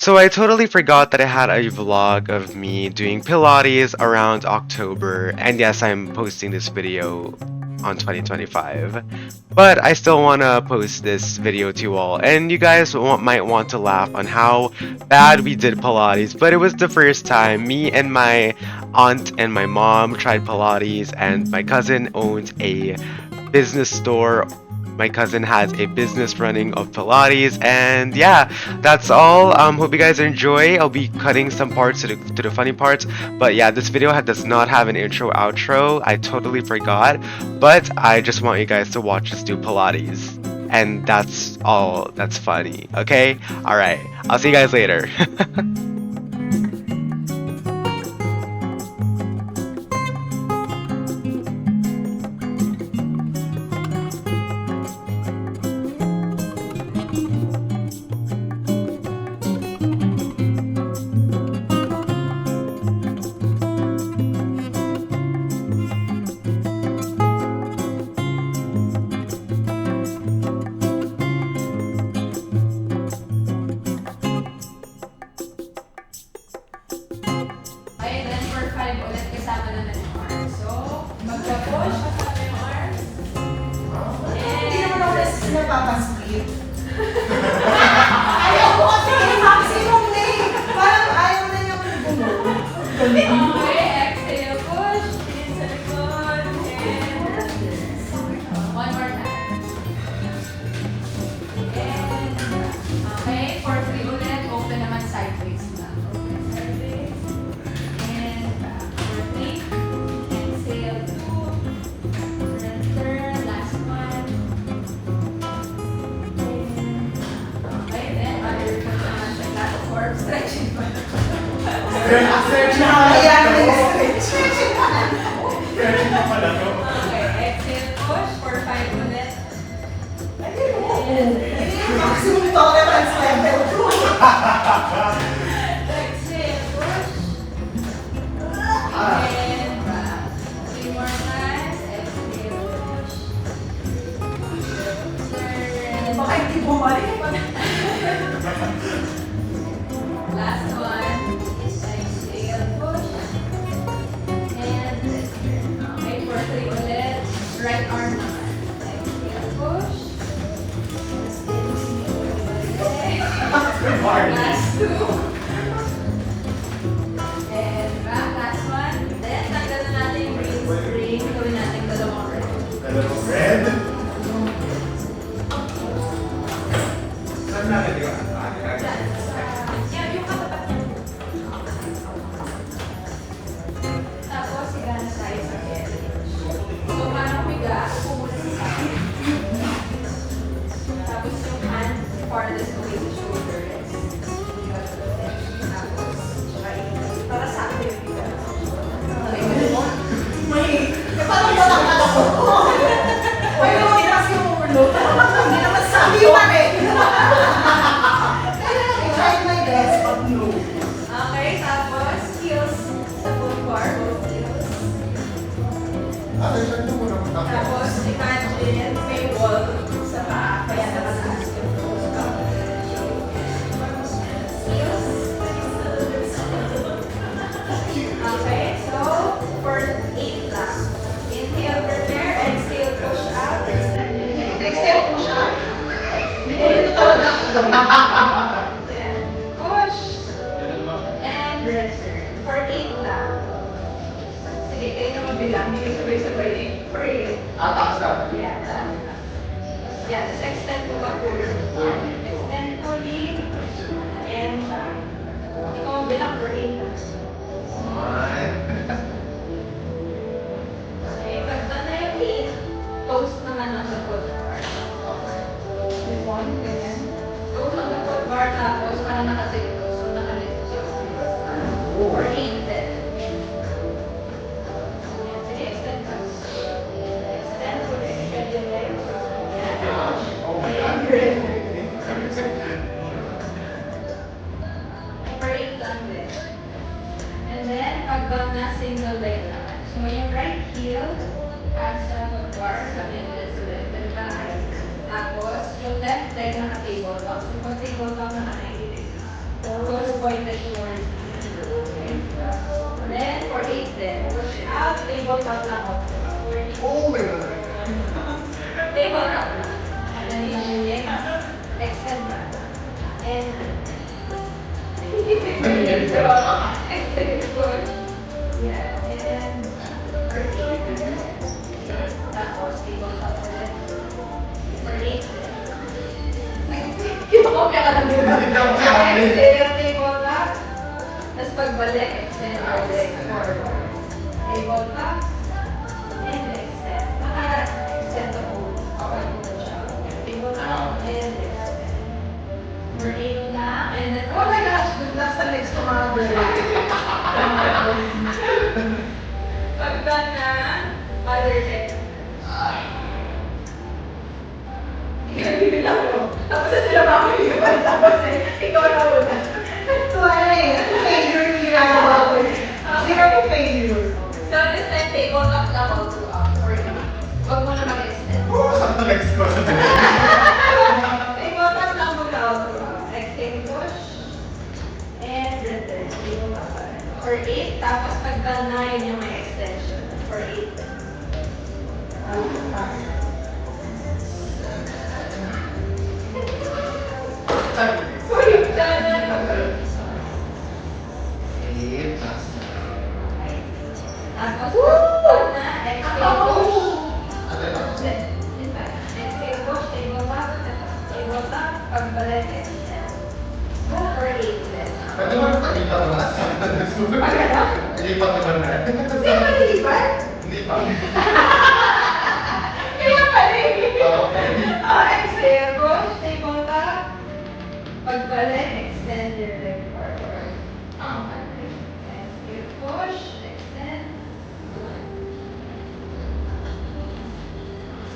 So I totally forgot that I had a vlog of me doing Pilates around October, and yes, I'm posting this video on 2025. But I still want to post this video to you all, and you guys might want to laugh on how bad we did Pilates, but it was the first time me and my aunt and my mom tried Pilates, and my cousin owns a business store. My cousin has a business running of Pilates, and yeah, that's all. Hope you guys enjoy. I'll be cutting some parts to the funny parts, but yeah, this video does not have an intro outro. I totally forgot, but I just want you guys to watch us do Pilates, and that's all. That's funny. Okay, all right. I'll see you guys later. Okay, then for 5 ulit kasama naman yung arms. So, magka-push kasama yung arms. Hindi naman ako napapasplit. Ayaw ko kasi maximum na eh. Parang ayaw na niya bumuo. Okay, exhale, push. Tingin sa likod. And one more time. And, okay, for 3 ulit, open naman sideways na. Open sideways. And back for 3. Exhale, 2. Then turn, last one. Okay, then other foot naman siya. Last form, stretching pa. Stretch na. Ayan na yung stretch. Okay, exhale, push for 5 ulit. Maximum tolerance level 2. Exhale, push. And back. 3 more times. Exhale, push. Turn. Baka hindi bumalik. Last one. Exhale, push. And turn. Okay, for 3 ulit. Right arm naman. Exhale, push. Last 2. And back, last one. Then, tanggal na natin yung green screen. Gawin natin dalawang red. Red. Saan natin yun? Yan, yung katapat niya. Tapos, sigana tayo sa belly. So, parang humiga, pumula sa side. Tapos, yung hand farthest away sa shoulder is tapos, tsaka para sa akin yung higa. Okay, ganun. Parang matakad ako. Pero inas yung ulo. Hindi naman sabi yun eh. I tried my best, but no. Okay, tapos, heels sa full bar, both heels. Tapos, imagine may wall sa paa, kaya nakataas yung toes. Heels. Okay, so, for 8 lang. Inhale, prepare, exhale, push out. Exhale, push out. Ayan. Push. And for 8 lang. Sige, kayo na mabilang. Hindi ko sabay-sabay. For 8. Yeah. Yeah, just extend mo ba po? Extend fully. And ikaw mabilang for 8. Okay, pagka na yung 8, toast naman ang sa foot bar. One, ganyan. Toast ang sa foot bar, tapos para nakasiglo. So, nakalito siya. For 8 din. Ayan, sige, extend ka. Extend fully. Spread your legs. For 8 lang din. And then, pag down na, single leg naman. So, yung right heel, as sa bar, sabi nila sa left and right. Tapos, yung left leg naka-table top. So, pag table top, naka-90 degrees. Tapos, pointed towards you. Okay? Then, for 8 then, push out, tabletop lang out. Oh my God. Tabletop lang. And then yung legs, extend back. And, extend, push. Yeah, and, for 8, tapos tabletop ulit. For 8 then. Kinokopya ka lang yun. Exhale, tabletop. Tapos pagbalik, extend your legs forward. Tabletop. And extend. Naka-extend the whole. Okay po na siya. Tabletop and extend. For 8 lang. And then, Oh my gosh, nasa legs ko mga girl. pagka na, mother check. Bibilang mo. Tapos na sila makakalipan. Tapos ikaw na una. So ano eh, failure yung ginagawa ko eh. Sino yung failure? So this time, tabletop lang all throughout. For 8. Huwag mo na mag-extend. Oh, sakto legs ko. Tabletop lang muna all throughout. Exhale, push. And return. Tabletop pa rin. For 8, tapos pagka 9 yung may extension. For 8. Uy, dyan. Tapos, pag na, exhale, push. In fact, exhale, push, tabletop, tabletop, pagbalik, extend. Go for 8 then. Pwede mo na palitan mo na. Ilipat mo na. Hindi ba nilipat? Hindi pa. Kaya pala eh. Exhale, push, tabletop. Pagbalik, extend your leg forward. Exhale, push, extend.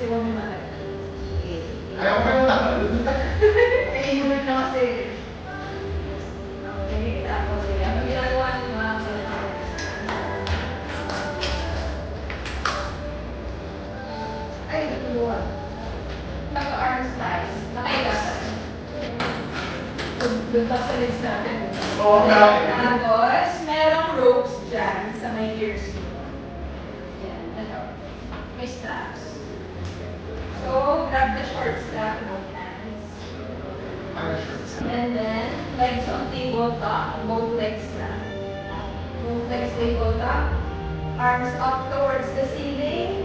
Siwa mo na lang. Ayaw ko na. Favorite na kasi. Okay, tapos sige. Ang ginagawa niyo mga kapatid. Ay, natulungan. Naka-arm slice. Nakailasan. Doon pa sa legs natin. Oo nga. Tapos, merong ropes dyan sa may ears mo. Yan, ano. May straps. So, grab the short strap, both hands. Ano shorts? And then, legs on tabletop, both legs na. Both legs tabletop. Arms up towards the ceiling.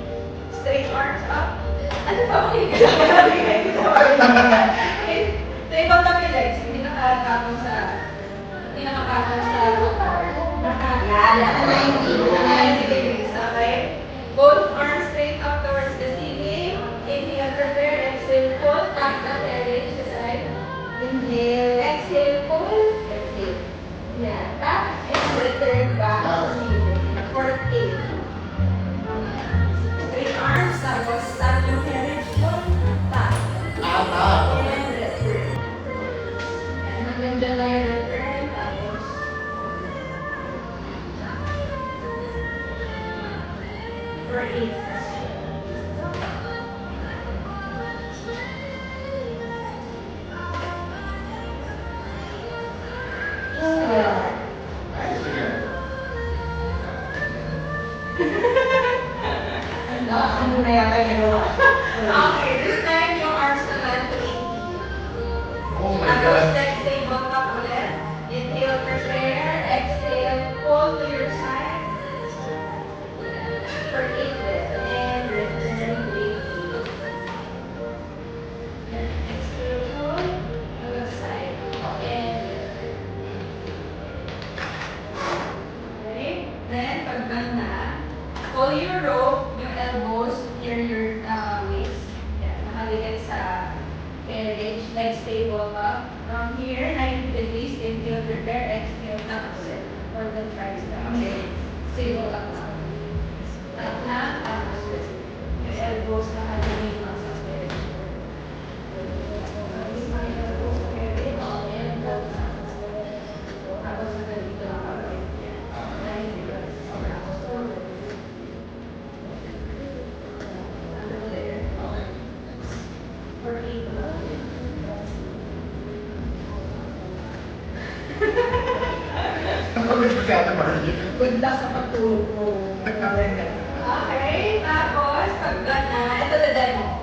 Straight arms up. Ano ba ang tabletop yung legs, hindi nakakapang sa okay? Both arms straight up towards the ceiling. Inhale, prepare, exhale, pull, back the carriage to the side. Inhale, exhale, pull, exhale. Yeah, back and return back to ceiling. For 8. Straight arms, tapos stop yung carriage, pull, back. And return. And hanggang dyan lang yung return, tapos for 8. Ay, sige. Ano na yata yung nagawa? Okay, this time yung arms naman to 80. Oh my Tapos God. next tabletop ulit. Inhale, prepare. Exhale, pull to your side. For 8 and return to 80. And exhale, pull to the side. And okay. Then, pag ganda, pull your rope, yung elbows near your waist. Yan, nakaligay sa carriage, legs stable up. From here, 90 degrees, inhale, prepare, exhale, tap ulit. For the tries down. Pagod ko si Ate Marie. Good luck sa pagtulog mo. Okay, tapos pagka na, ito the demo.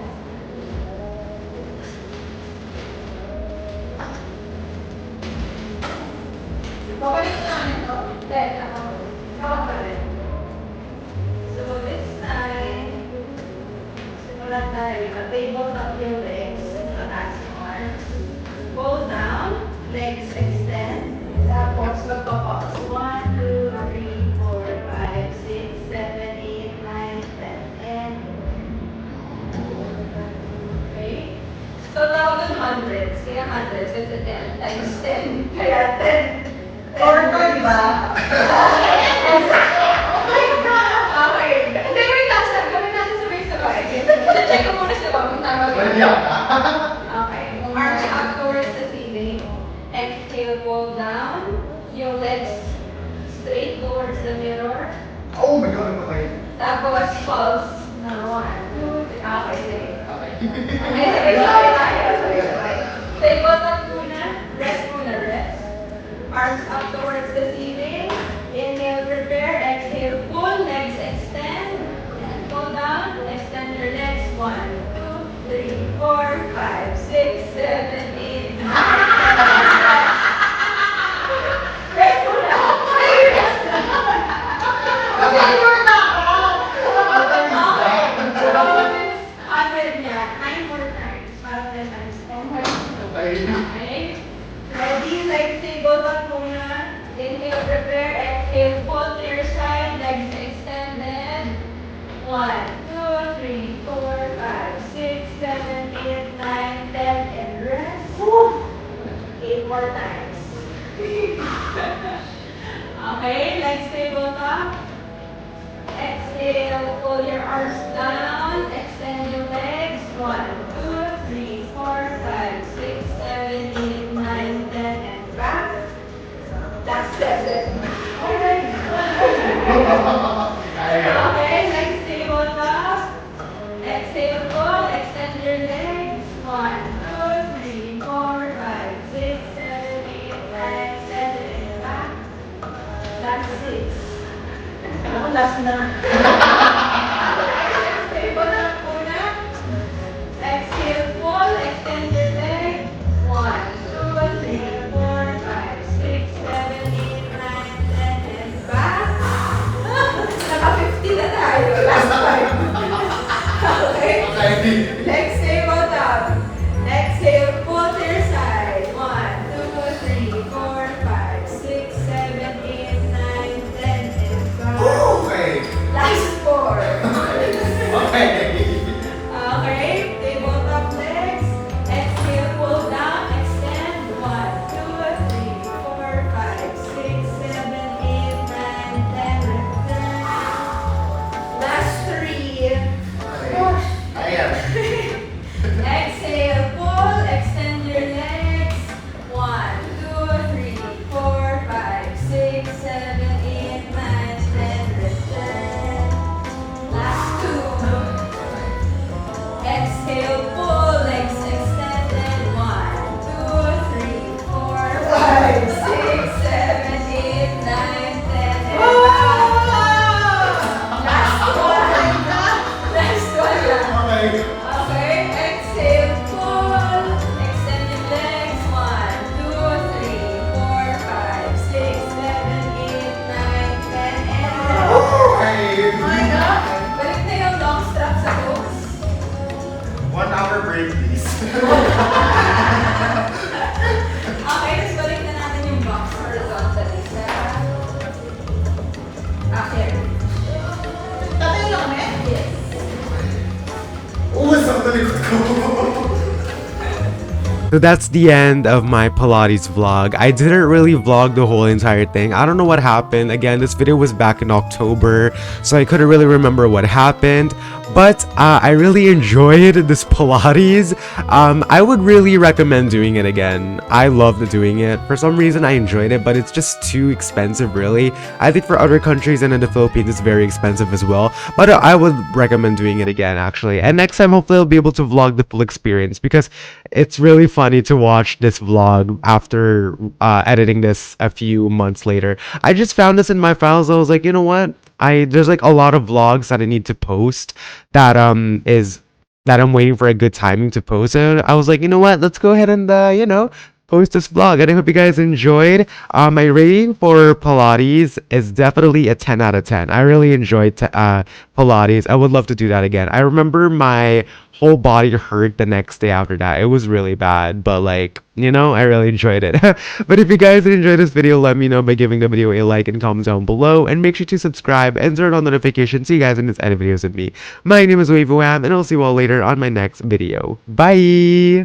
Babalik na namin to. Then, ako pa rin. So this time, simulan tayo. Table up your legs. Relax your arms. Pull down. Legs extend. Tapos magpapause. 1, 2, 3, 4, 5, 6, 7, 8, 9, 10, and okay. So now the hundreds. Kaya hundreds. Kasi 10 times 10. Kaya 10. Or time ba? Okay. Hindi, wait lang. Gawin natin sabay-sabay. Check ko muna sila kung tama ba. Wala. Okay. Arch up towards the ceiling. Exhale, pull down. Yung legs straight towards the mirror. Oh my God, ano kayo? Tapos pulse na 1, 2, 3. Okay, sige. Okay. Okay, sabay-sabay tayo. Sabay-sabay. Table up muna. Rest muna, rest. Arms up towards the ceiling. Inhale, prepare. Exhale, pull. Legs extend. And pull down. Extend your legs. 1, 2, 3, 4, 5, 6, 7, 8, 9. Rest muna. Rest. Kasi you're not off. Okay. So, 100 niya. 9 more times. Parang 10 times. 10 more times. Okay. Okay. Ready? Legs table up muna. Inhale, prepare. Exhale, pull to your side. Legs extended. 1, 2, 3, 4, 5, 6, 7, 8, 9, 10, and rest. 8 more times. Okay, legs table up. Exhale, pull your arms down. Extend your legs. 1, 2, 3, 4, 5, 6, 7, 8, 9, 10, and back. That's 7. Alright. Okay, legs table up. Exhale, pull. Extend your legs. 1, 2, 3, 4, 5, 6, 7, 8, 9, 10, and back. That's 6. Ako last na. Table up muna. Exhale, pull. Extend your leg. 1, 2, 3, 4, 5, 6, 7, 8, 9, 10, and back. Naka-50 na tayo. Last time. Okay. Okay. Legs table up. Exhale, pull to your side. 1, 2, 3, 4, 5, 6, 7, 8, 9, 10, and back. Okay. Last 4. Okay. Okay, table top legs. Exhale, pull down, extend. 1, 2, 3, 4, 5, 6, 7, 8, 9, 10. Return. Last 3. Push. Ayan. Exhale, pull, extend your legs. 1, 2, 3, 4, 5, 6, 7, 8, 9, 10. Return. Last 2. Exhale, pull, legs extended. 1, 2, 3, 4, 5, 6, 7, 8, 9, 10, and back. Last one. Last one lang. Okay. Okay, exhale, pull, extend your legs. 1, 2, 3, 4, 5, 6, 7, 8, 9, 10, and back. Okay. Balik na yung long strap sa hooks. 1 hour break, please. Okay, tapos balik na natin yung box horizontally sa here. Tatay lang kami? Yes. Oh, sakto likod ko. So that's the end of my Pilates vlog. I didn't really vlog the whole entire thing. I don't know what happened. Again, this video was back in October, so I couldn't really remember what happened. But I really enjoyed this Pilates. I would really recommend doing it again. I loved doing it. For some reason, I enjoyed it, but it's just too expensive, really. I think for other countries and in the Philippines, it's very expensive as well. But I would recommend doing it again, actually. And next time, hopefully, I'll be able to vlog the full experience because it's really funny to watch this vlog after editing this a few months later. I just found this in my files. I was like, you know what? There's like a lot of vlogs that I need to post that that I'm waiting for a good timing to post it. I was like, you know what? Let's go ahead and post this vlog. And I hope you guys enjoyed. My rating for Pilates is definitely a 10 out of 10. I really enjoyed Pilates. I would love to do that again. I remember my whole body hurt the next day after that. It was really bad, but like, I really enjoyed it. But if you guys enjoyed this video, let me know by giving the video a like and comment down below, and make sure to subscribe and turn on notifications so you guys don't miss any videos of me. My name is Wavewam, and I'll see you all later on my next video. Bye!